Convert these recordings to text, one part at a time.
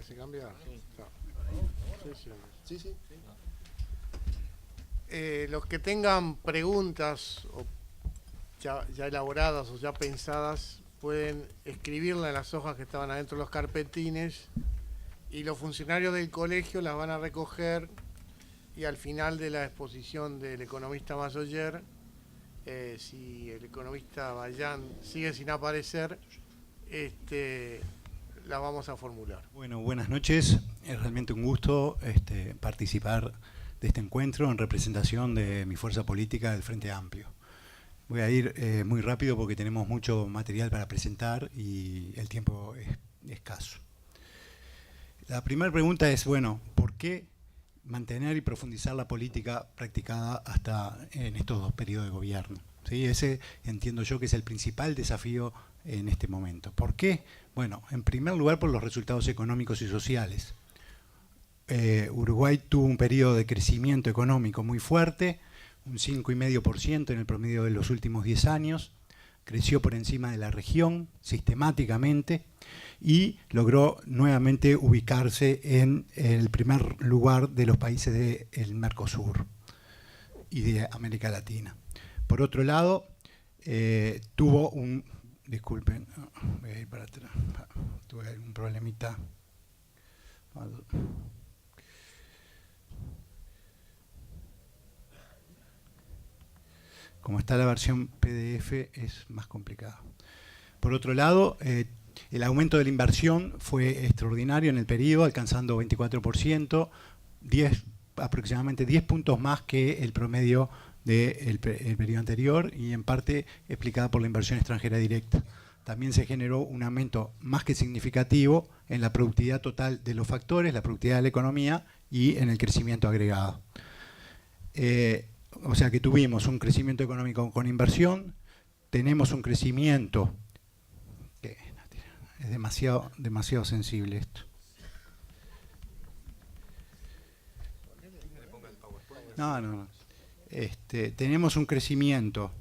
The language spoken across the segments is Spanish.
¿se cambia? Sí. Sí. Los que tengan preguntas ya elaboradas o ya pensadas pueden escribirla en las hojas que estaban adentro de los carpetines y los funcionarios del colegio las van a recoger y al final de la exposición del economista Mazoyer, si el economista Bayán sigue sin aparecer, la vamos a formular. Bueno, buenas noches. Es realmente un gusto participar de este encuentro en representación de mi fuerza política del Frente Amplio. Voy a ir muy rápido porque tenemos mucho material para presentar y el tiempo es escaso. La primera pregunta es, bueno, ¿por qué mantener y profundizar la política practicada hasta en estos 2 periodos de gobierno? ¿Sí? Ese entiendo yo que es el principal desafío en este momento. ¿Por qué? Bueno, en primer lugar por los resultados económicos y sociales. Uruguay tuvo un periodo de crecimiento económico muy fuerte, un 5,5% en el promedio de los últimos 10 años, creció por encima de la región sistemáticamente y logró nuevamente ubicarse en el primer lugar de los países del Mercosur y de América Latina. Por otro lado, tuvo un... Disculpen, voy a ir para atrás, tuve un problemita. Como está la versión PDF es más complicado. Por otro lado, el aumento de la inversión fue extraordinario en el periodo, alcanzando 24%, aproximadamente 10 puntos más que el promedio del periodo anterior y en parte explicada por la inversión extranjera directa. También se generó un aumento más que significativo en la productividad total de los factores, la productividad de la economía y en el crecimiento agregado. O sea que tuvimos un crecimiento económico con inversión, tenemos un crecimiento que es demasiado sensible esto. No. Tenemos un crecimiento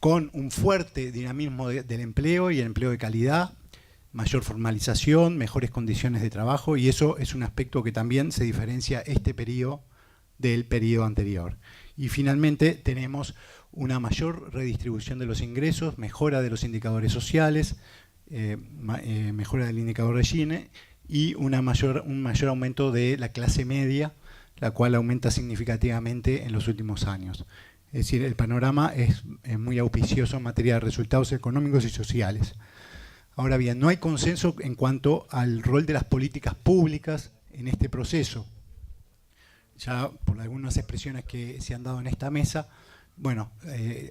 con un fuerte dinamismo del empleo y el empleo de calidad, mayor formalización, mejores condiciones de trabajo, y eso es un aspecto que también se diferencia este periodo del periodo anterior. Y finalmente tenemos una mayor redistribución de los ingresos, mejora de los indicadores sociales, mejora del indicador de Gini y un mayor aumento de la clase media, la cual aumenta significativamente en los últimos años. Es decir, el panorama es muy auspicioso en materia de resultados económicos y sociales. Ahora bien, no hay consenso en cuanto al rol de las políticas públicas en este proceso. Ya por algunas expresiones que se han dado en esta mesa, bueno,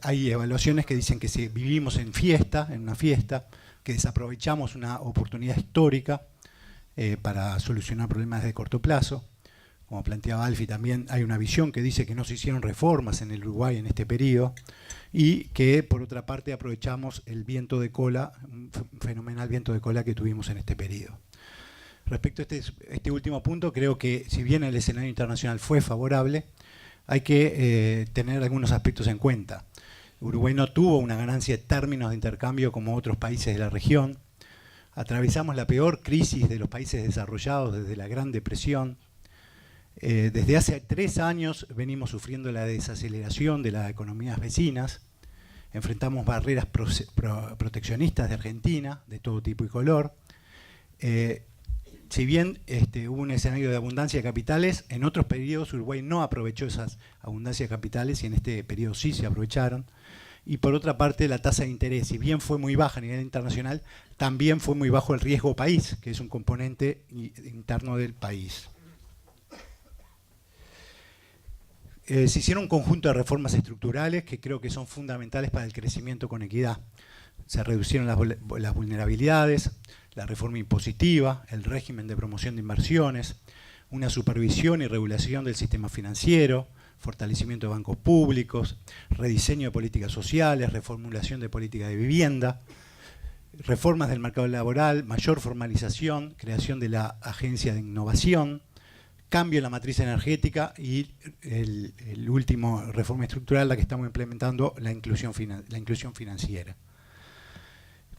hay evaluaciones que dicen que si vivimos en una fiesta, que desaprovechamos una oportunidad histórica para solucionar problemas de corto plazo. Como planteaba Alfie, también hay una visión que dice que no se hicieron reformas en el Uruguay en este periodo y que, por otra parte, aprovechamos el viento de cola, un fenomenal viento de cola que tuvimos en este periodo. Respecto a este último punto, creo que si bien el escenario internacional fue favorable, hay que tener algunos aspectos en cuenta. Uruguay no tuvo una ganancia en términos de intercambio como otros países de la región. Atravesamos la peor crisis de los países desarrollados desde la Gran Depresión. Desde hace 3 años venimos sufriendo la desaceleración de las economías vecinas, enfrentamos barreras proteccionistas de Argentina, de todo tipo y color. Si bien hubo un escenario de abundancia de capitales, en otros periodos Uruguay no aprovechó esas abundancias de capitales y en este periodo sí se aprovecharon. Y por otra parte, la tasa de interés, si bien fue muy baja a nivel internacional, también fue muy bajo el riesgo país, que es un componente interno del país. Se hicieron un conjunto de reformas estructurales que creo que son fundamentales para el crecimiento con equidad. Se reducieron las vulnerabilidades, la reforma impositiva, el régimen de promoción de inversiones, una supervisión y regulación del sistema financiero, fortalecimiento de bancos públicos, rediseño de políticas sociales, reformulación de política de vivienda, reformas del mercado laboral, mayor formalización, creación de la agencia de innovación, cambio en la matriz energética y el último reforma estructural, la que estamos implementando, la inclusión financiera.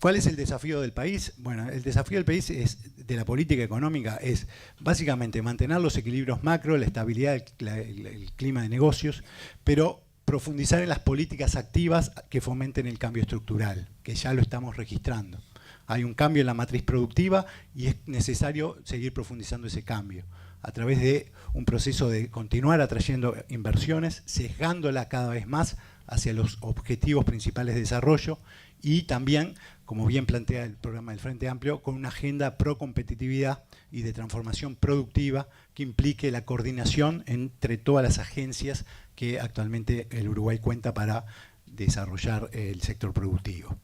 ¿Cuál es el desafío del país? Bueno, el desafío del país de la política económica es básicamente mantener los equilibrios macro, la estabilidad el clima de negocios, pero profundizar en las políticas activas que fomenten el cambio estructural, que ya lo estamos registrando. Hay un cambio en la matriz productiva y es necesario seguir profundizando ese cambio a través de un proceso de continuar atrayendo inversiones, sesgándola cada vez más hacia los objetivos principales de desarrollo y también, como bien plantea el programa del Frente Amplio, con una agenda pro competitividad y de transformación productiva que implique la coordinación entre todas las agencias que actualmente el Uruguay cuenta para desarrollar el sector productivo.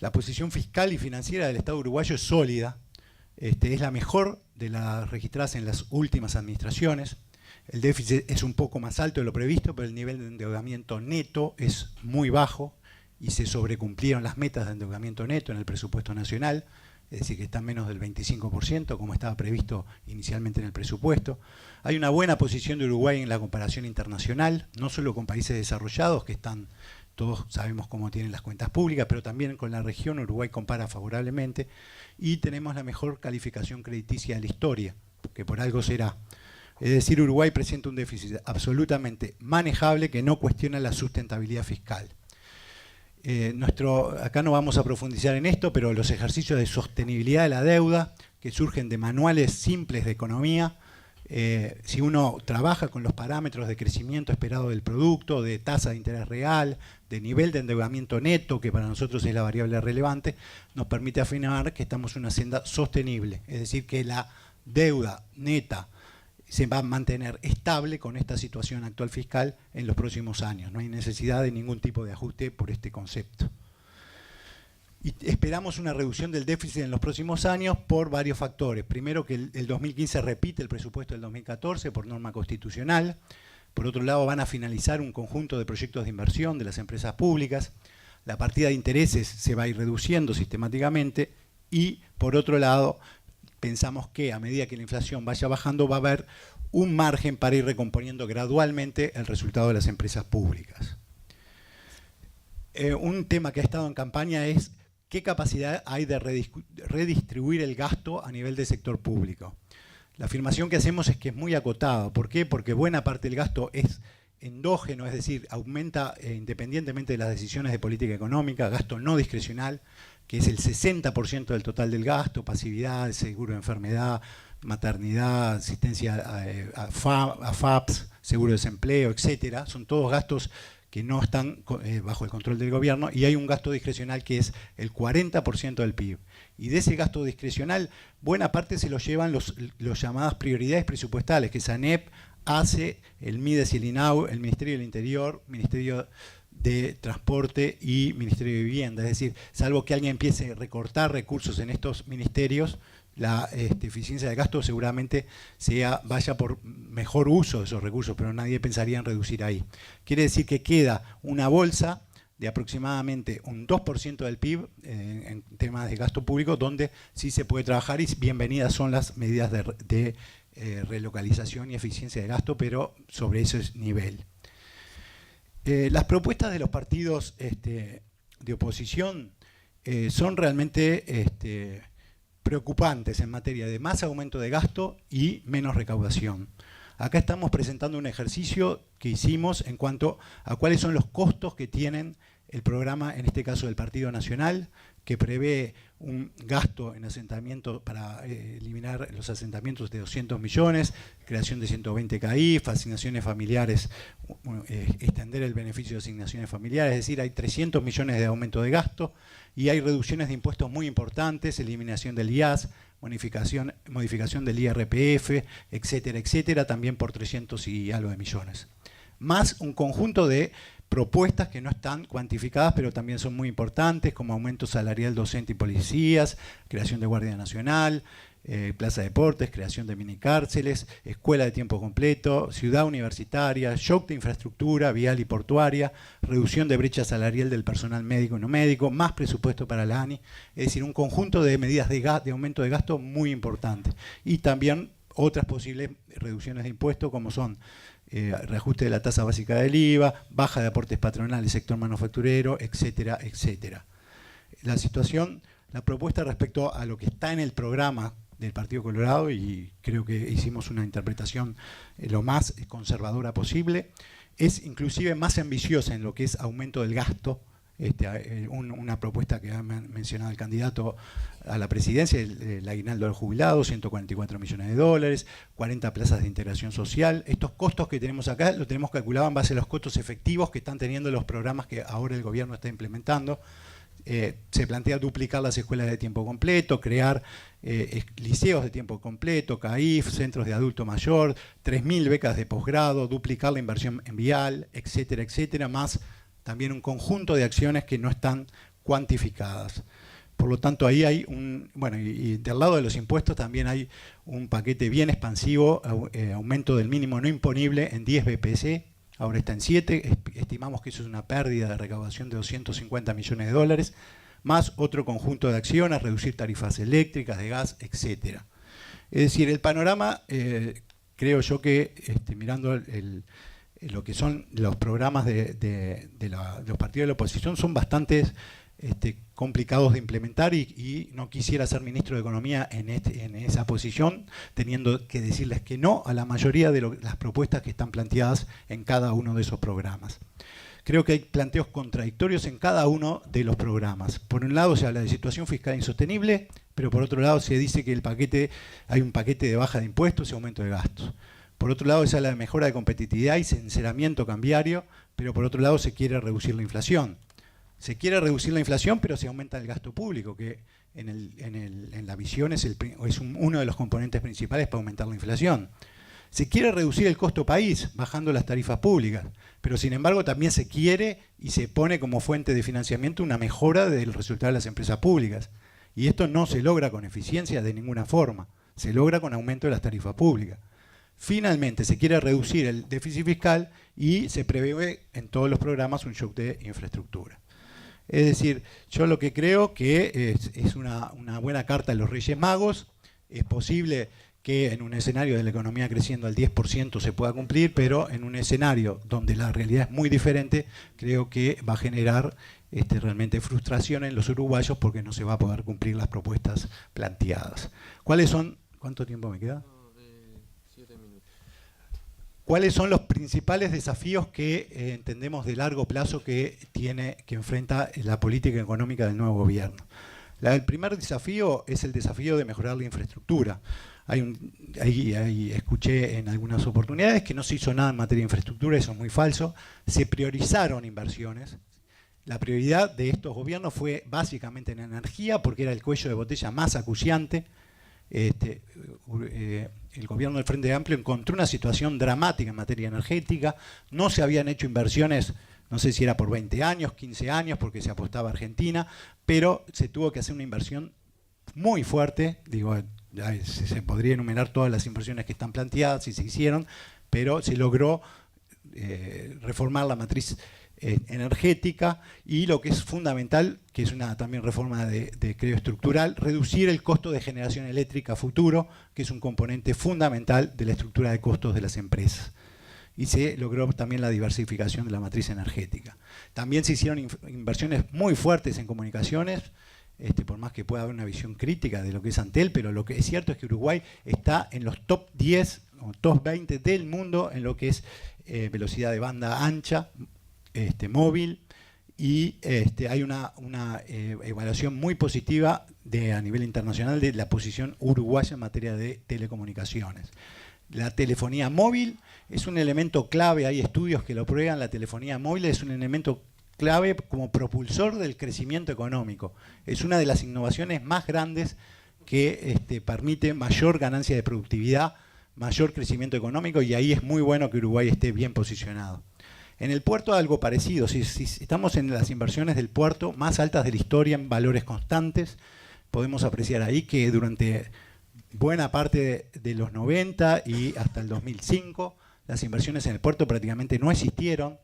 La posición fiscal y financiera del Estado uruguayo es sólida, es la mejor de las registradas en las últimas administraciones. El déficit es un poco más alto de lo previsto, pero el nivel de endeudamiento neto es muy bajo y se sobrecumplieron las metas de endeudamiento neto en el presupuesto nacional, es decir, que está menos del 25%, como estaba previsto inicialmente en el presupuesto. Hay una buena posición de Uruguay en la comparación internacional, no solo con países desarrollados, que están, todos sabemos cómo tienen las cuentas públicas, pero también con la región. Uruguay compara favorablemente y tenemos la mejor calificación crediticia de la historia, que por algo será. Es decir, Uruguay presenta un déficit absolutamente manejable que no cuestiona la sustentabilidad fiscal. Acá no vamos a profundizar en esto, pero los ejercicios de sostenibilidad de la deuda que surgen de manuales simples de economía, si uno trabaja con los parámetros de crecimiento esperado del producto, de tasa de interés real, de nivel de endeudamiento neto, que para nosotros es la variable relevante, nos permite afirmar que estamos en una senda sostenible, es decir, que la deuda neta se va a mantener estable con esta situación actual fiscal en los próximos años. No hay necesidad de ningún tipo de ajuste por este concepto. Y esperamos una reducción del déficit en los próximos años por varios factores. Primero, que el 2015 repite el presupuesto del 2014 por norma constitucional. Por otro lado, van a finalizar un conjunto de proyectos de inversión de las empresas públicas. La partida de intereses se va a ir reduciendo sistemáticamente. Y, por otro lado, pensamos que a medida que la inflación vaya bajando va a haber un margen para ir recomponiendo gradualmente el resultado de las empresas públicas. Un tema que ha estado en campaña es qué capacidad hay de redistribuir el gasto a nivel del sector público. La afirmación que hacemos es que es muy acotado. ¿Por qué? Porque buena parte del gasto es endógeno, es decir, aumenta independientemente de las decisiones de política económica, gasto no discrecional, que es el 60% del total del gasto, pasividad, seguro de enfermedad, maternidad, asistencia a FAPS, seguro de desempleo, etcétera. Son todos gastos que no están bajo el control del gobierno, y hay un gasto discrecional que es el 40% del PIB. Y de ese gasto discrecional, buena parte se lo llevan los llamadas prioridades presupuestales, que SANEP hace, el MIDES y el INAU, el Ministerio del Interior, Ministerio de Transporte y Ministerio de Vivienda. Es decir, salvo que alguien empiece a recortar recursos en estos ministerios, la eficiencia de gasto seguramente vaya por mejor uso de esos recursos, pero nadie pensaría en reducir ahí. Quiere decir que queda una bolsa de aproximadamente un 2% del PIB en temas de gasto público, donde sí se puede trabajar, y bienvenidas son las medidas de relocalización y eficiencia de gasto, pero sobre ese nivel. Las propuestas de los partidos de oposición son realmente preocupantes en materia de más aumento de gasto y menos recaudación. Acá estamos presentando un ejercicio que hicimos en cuanto a cuáles son los costos que tienen el programa, en este caso del Partido Nacional, que prevé un gasto en asentamiento para eliminar los asentamientos de 200 millones, creación de 120 CAIF, asignaciones familiares, extender el beneficio de asignaciones familiares, es decir, hay 300 millones de aumento de gasto y hay reducciones de impuestos muy importantes, eliminación del IAS, modificación del IRPF, etcétera, etcétera, también por 300 y algo de millones. Más un conjunto de propuestas que no están cuantificadas, pero también son muy importantes, como aumento salarial docente y policías, creación de Guardia Nacional, plaza de deportes, creación de minicárceles, escuela de tiempo completo, ciudad universitaria, shock de infraestructura vial y portuaria, reducción de brecha salarial del personal médico y no médico, más presupuesto para la ANI, es decir, un conjunto de medidas de aumento de gasto muy importante. Y también otras posibles reducciones de impuestos, como son reajuste de la tasa básica del IVA, baja de aportes patronales, sector manufacturero, etcétera, etcétera. la situación, la propuesta respecto a lo que está en el programa del Partido Colorado, y creo que hicimos una interpretación lo más conservadora posible, es inclusive más ambiciosa en lo que es aumento del gasto. Una propuesta que ha mencionado el candidato a la presidencia, el aguinaldo del jubilado, 144 millones de dólares, 40 plazas de integración social. Estos costos que tenemos acá los tenemos calculados en base a los costos efectivos que están teniendo los programas que ahora el gobierno está implementando. Se plantea duplicar las escuelas de tiempo completo, crear liceos de tiempo completo, CAIF, centros de adulto mayor, 3.000 becas de posgrado, duplicar la inversión en vial, etcétera, etcétera, más también un conjunto de acciones que no están cuantificadas. Por lo tanto, ahí hay y del lado de los impuestos también hay un paquete bien expansivo, aumento del mínimo no imponible en 10 BPC, ahora está en 7, estimamos que eso es una pérdida de recaudación de 250 millones de dólares, más otro conjunto de acciones, reducir tarifas eléctricas, de gas, etcétera. Es decir, el panorama, creo yo que mirando lo que son los programas de los partidos de la oposición son bastante complicados de implementar y no quisiera ser ministro de Economía en esa posición, teniendo que decirles que no a la mayoría de las propuestas que están planteadas en cada uno de esos programas. Creo que hay planteos contradictorios en cada uno de los programas. Por un lado se habla de situación fiscal insostenible, pero por otro lado se dice que hay un paquete de baja de impuestos y aumento de gastos. Por otro lado, se habla de mejora de competitividad y sinceramiento cambiario, pero por otro lado se quiere reducir la inflación. Se quiere reducir la inflación, pero se aumenta el gasto público, que en la visión es uno de los componentes principales para aumentar la inflación. Se quiere reducir el costo país, bajando las tarifas públicas, pero sin embargo también se quiere y se pone como fuente de financiamiento una mejora del resultado de las empresas públicas. Y esto no se logra con eficiencia de ninguna forma, se logra con aumento de las tarifas públicas. Finalmente, se quiere reducir el déficit fiscal y se prevé en todos los programas un shock de infraestructura. Es decir, yo lo que creo que es una buena carta de los Reyes Magos. Es posible que en un escenario de la economía creciendo al 10% se pueda cumplir, pero en un escenario donde la realidad es muy diferente, creo que va a generar realmente frustración en los uruguayos porque no se va a poder cumplir las propuestas planteadas. ¿Cuáles son? ¿Cuánto tiempo me queda? ¿Cuáles son los principales desafíos que entendemos de largo plazo que enfrenta la política económica del nuevo gobierno? El primer desafío es el desafío de mejorar la infraestructura. Ahí escuché en algunas oportunidades que no se hizo nada en materia de infraestructura, eso es muy falso. Se priorizaron inversiones. La prioridad de estos gobiernos fue básicamente en energía, porque era el cuello de botella más acuciante. El gobierno del Frente Amplio encontró una situación dramática en materia energética, no se habían hecho inversiones, no sé si era por 20 años, 15 años, porque se apostaba a Argentina, pero se tuvo que hacer una inversión muy fuerte, se podría enumerar todas las inversiones que están planteadas y se hicieron, pero se logró reformar la matriz energética y lo que es fundamental, que es una también reforma creo estructural, reducir el costo de generación eléctrica a futuro, que es un componente fundamental de la estructura de costos de las empresas. Y se logró también la diversificación de la matriz energética. También se hicieron inversiones muy fuertes en comunicaciones, por más que pueda haber una visión crítica de lo que es Antel, pero lo que es cierto es que Uruguay está en los top 10 o top 20 del mundo en lo que es velocidad de banda ancha, móvil, y hay una evaluación muy positiva a nivel internacional de la posición uruguaya en materia de telecomunicaciones. La telefonía móvil es un elemento clave, hay estudios que lo prueban, la telefonía móvil es un elemento clave como propulsor del crecimiento económico. Es una de las innovaciones más grandes que permite mayor ganancia de productividad, mayor crecimiento económico, y ahí es muy bueno que Uruguay esté bien posicionado. En el puerto algo parecido, si estamos en las inversiones del puerto más altas de la historia en valores constantes, podemos apreciar ahí que durante buena parte de los 90 y hasta el 2005 las inversiones en el puerto prácticamente no existieron,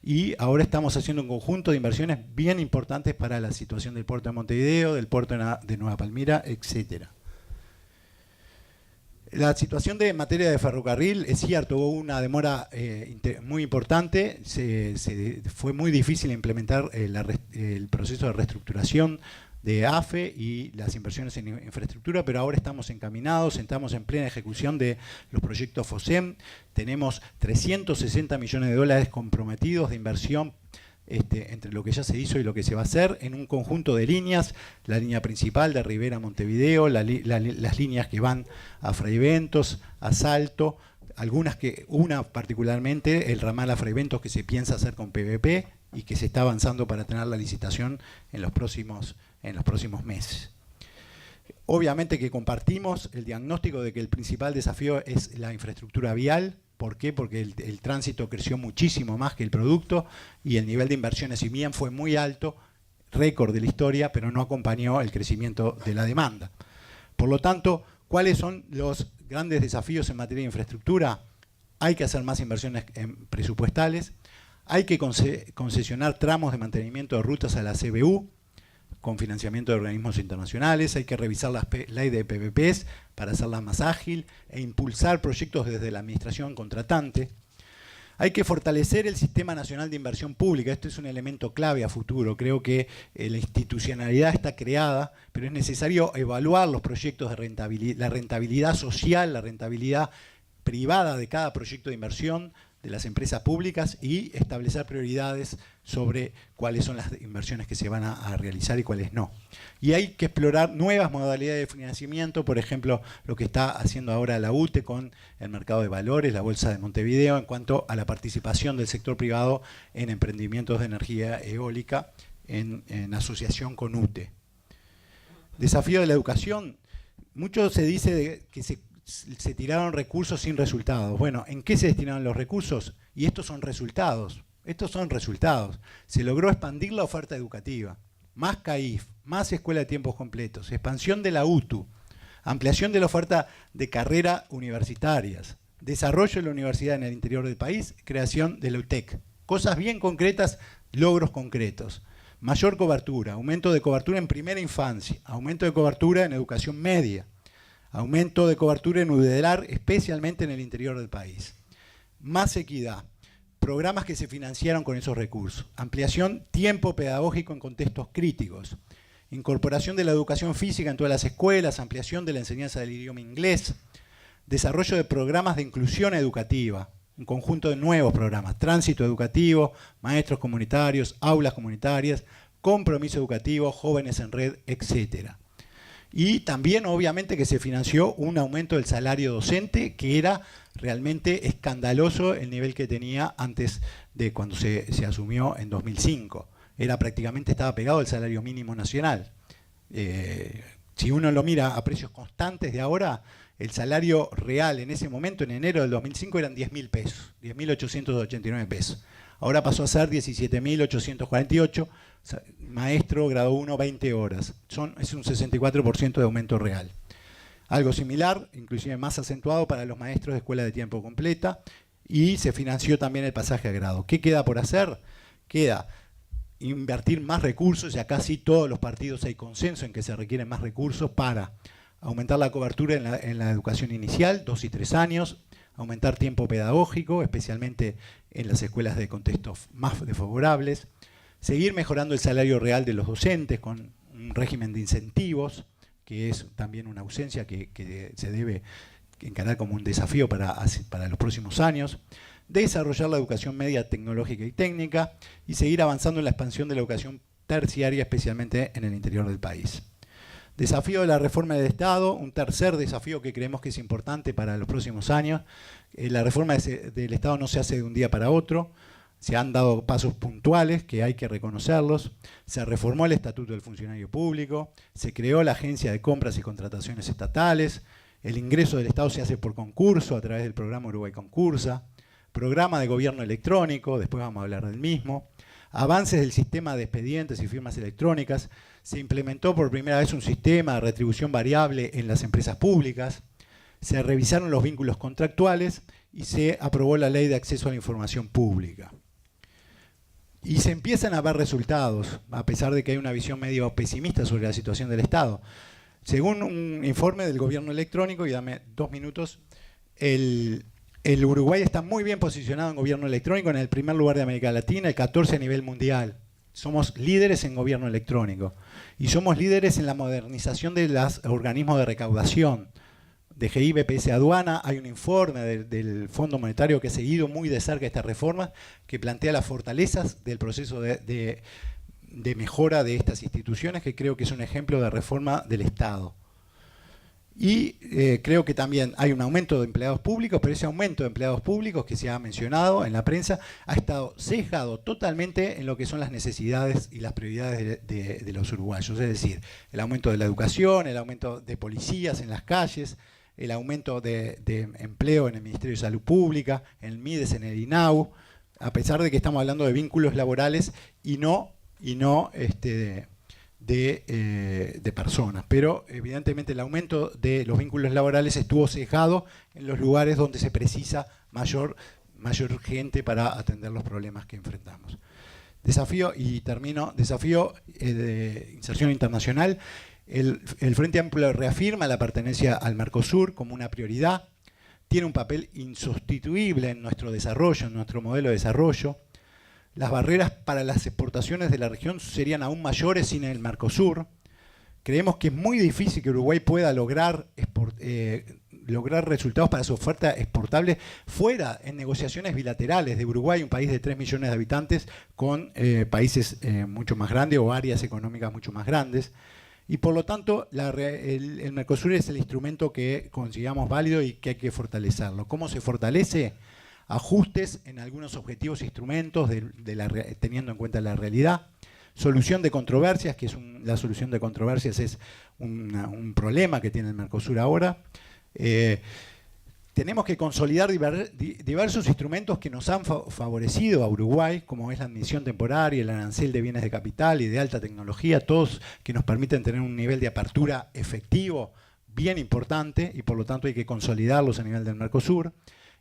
y ahora estamos haciendo un conjunto de inversiones bien importantes para la situación del puerto de Montevideo, del puerto de Nueva Palmira, etcétera. La situación en materia de ferrocarril, es cierto, hubo una demora muy importante, fue muy difícil implementar el proceso de reestructuración de AFE y las inversiones en infraestructura, pero ahora estamos encaminados, estamos en plena ejecución de los proyectos FOSEM, tenemos 360 millones de dólares comprometidos de inversión entre lo que ya se hizo y lo que se va a hacer, en un conjunto de líneas, la línea principal de Rivera a Montevideo, las líneas que van a Fraiventos, a Salto, una particularmente, el ramal a Fraiventos que se piensa hacer con PVP y que se está avanzando para tener la licitación en los próximos meses. Obviamente que compartimos el diagnóstico de que el principal desafío es la infraestructura vial. ¿Por qué? Porque el tránsito creció muchísimo más que el producto y el nivel de inversiones, si bien fue muy alto, récord de la historia, pero no acompañó el crecimiento de la demanda. Por lo tanto, ¿cuáles son los grandes desafíos en materia de infraestructura? Hay que hacer más inversiones presupuestales, hay que concesionar tramos de mantenimiento de rutas a la CBU, con financiamiento de organismos internacionales, hay que revisar la ley de PPPs para hacerla más ágil e impulsar proyectos desde la administración contratante. Hay que fortalecer el Sistema Nacional de Inversión Pública, esto es un elemento clave a futuro, creo que la institucionalidad está creada, pero es necesario evaluar los proyectos de rentabilidad, la rentabilidad social, la rentabilidad privada de cada proyecto de inversión de las empresas públicas y establecer prioridades sobre cuáles son las inversiones que se van a realizar y cuáles no. Y hay que explorar nuevas modalidades de financiamiento, por ejemplo, lo que está haciendo ahora la UTE con el mercado de valores, la Bolsa de Montevideo, en cuanto a la participación del sector privado en emprendimientos de energía eólica en asociación con UTE. Desafío de la educación. Mucho se dice que se tiraron recursos sin resultados. Bueno, ¿en qué se destinaron los recursos? Y estos son resultados. Estos son resultados. Se logró expandir la oferta educativa. Más CAIF, más escuela de tiempos completos, expansión de la UTU, ampliación de la oferta de carreras universitarias, desarrollo de la universidad en el interior del país, creación de la UTEC. Cosas bien concretas, logros concretos. Mayor cobertura, aumento de cobertura en primera infancia, aumento de cobertura en educación media, aumento de cobertura en UDELAR, especialmente en el interior del país. Más equidad, programas que se financiaron con esos recursos. Ampliación, tiempo pedagógico en contextos críticos. Incorporación de la educación física en todas las escuelas, ampliación de la enseñanza del idioma inglés. Desarrollo de programas de inclusión educativa, un conjunto de nuevos programas. Tránsito educativo, maestros comunitarios, aulas comunitarias, compromiso educativo, jóvenes en red, etcétera. Y también, obviamente, que se financió un aumento del salario docente, que era realmente escandaloso el nivel que tenía antes de cuando se asumió en 2005. Estaba pegado al salario mínimo nacional. Si uno lo mira a precios constantes de ahora, el salario real en ese momento, en enero del 2005, eran 10.000 pesos, 10.889 pesos. Ahora pasó a ser 17.848, maestro grado 1, 20 horas. Es un 64% de aumento real. Algo similar, inclusive más acentuado para los maestros de escuela de tiempo completa, y se financió también el pasaje a grado. ¿Qué queda por hacer? Queda invertir más recursos, y acá sí todos los partidos hay consenso en que se requieren más recursos para aumentar la cobertura en la educación inicial, 2 y 3 años, aumentar tiempo pedagógico, especialmente en las escuelas de contextos más desfavorables, seguir mejorando el salario real de los docentes con un régimen de incentivos, que es también una ausencia que se debe encarar como un desafío para los próximos años, desarrollar la educación media tecnológica y técnica y seguir avanzando en la expansión de la educación terciaria, especialmente en el interior del país. Desafío de la reforma del Estado, un tercer desafío que creemos que es importante para los próximos años. La reforma del Estado no se hace de un día para otro, se han dado pasos puntuales que hay que reconocerlos, se reformó el Estatuto del Funcionario Público, se creó la Agencia de Compras y Contrataciones Estatales, el ingreso del Estado se hace por concurso a través del programa Uruguay Concursa, programa de gobierno electrónico, después vamos a hablar del mismo, avances del sistema de expedientes y firmas electrónicas, se implementó por primera vez un sistema de retribución variable en las empresas públicas, se revisaron los vínculos contractuales y se aprobó la Ley de Acceso a la Información Pública. Y se empiezan a ver resultados, a pesar de que hay una visión medio pesimista sobre la situación del Estado. según un informe del gobierno electrónico, y dame 2 minutos, el Uruguay está muy bien posicionado en gobierno electrónico, en el primer lugar de América Latina, el 14 a nivel mundial. Somos líderes en gobierno electrónico y somos líderes en la modernización de los organismos de recaudación. DGI, BPS, Aduana, hay un informe del Fondo Monetario que ha seguido muy de cerca esta reforma, que plantea las fortalezas del proceso de mejora de estas instituciones, que creo que es un ejemplo de reforma del Estado. Y creo que también hay un aumento de empleados públicos, pero ese aumento de empleados públicos que se ha mencionado en la prensa ha estado sesgado totalmente en lo que son las necesidades y las prioridades de los uruguayos. Es decir, el aumento de la educación, el aumento de policías en las calles, el aumento de empleo en el Ministerio de Salud Pública, en el MIDES, en el INAU, a pesar de que estamos hablando de vínculos laborales y no de personas. Pero evidentemente el aumento de los vínculos laborales estuvo sesgado en los lugares donde se precisa mayor gente para atender los problemas que enfrentamos. Desafío, y termino, desafío de inserción internacional. El Frente Amplio reafirma la pertenencia al Mercosur como una prioridad, tiene un papel insustituible en nuestro desarrollo, en nuestro modelo de desarrollo. Las barreras para las exportaciones de la región serían aún mayores sin el Mercosur. Creemos que es muy difícil que Uruguay pueda lograr resultados para su oferta exportable fuera en negociaciones bilaterales de Uruguay, un país de 3 millones de habitantes, con países mucho más grandes o áreas económicas mucho más grandes. Y por lo tanto, el Mercosur es el instrumento que consideramos válido y que hay que fortalecerlo. ¿Cómo se fortalece? Ajustes en algunos objetivos e instrumentos teniendo en cuenta la realidad. Solución de controversias, que es la solución de controversias es un problema que tiene el Mercosur ahora. Tenemos que consolidar diversos instrumentos que nos han favorecido a Uruguay, como es la admisión temporaria, el arancel de bienes de capital y de alta tecnología, todos que nos permiten tener un nivel de apertura efectivo bien importante y por lo tanto hay que consolidarlos a nivel del Mercosur.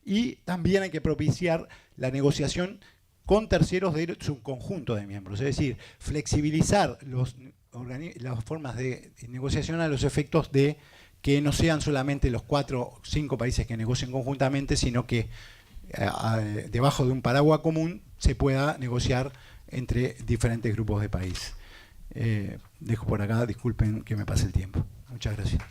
Y también hay que propiciar la negociación con terceros de su conjunto de miembros, es decir, flexibilizar las formas de negociación a los efectos de que no sean solamente los 4 o 5 países que negocien conjuntamente, sino que debajo de un paraguas común se pueda negociar entre diferentes grupos de países. Dejo por acá, disculpen que me pase el tiempo. Muchas gracias.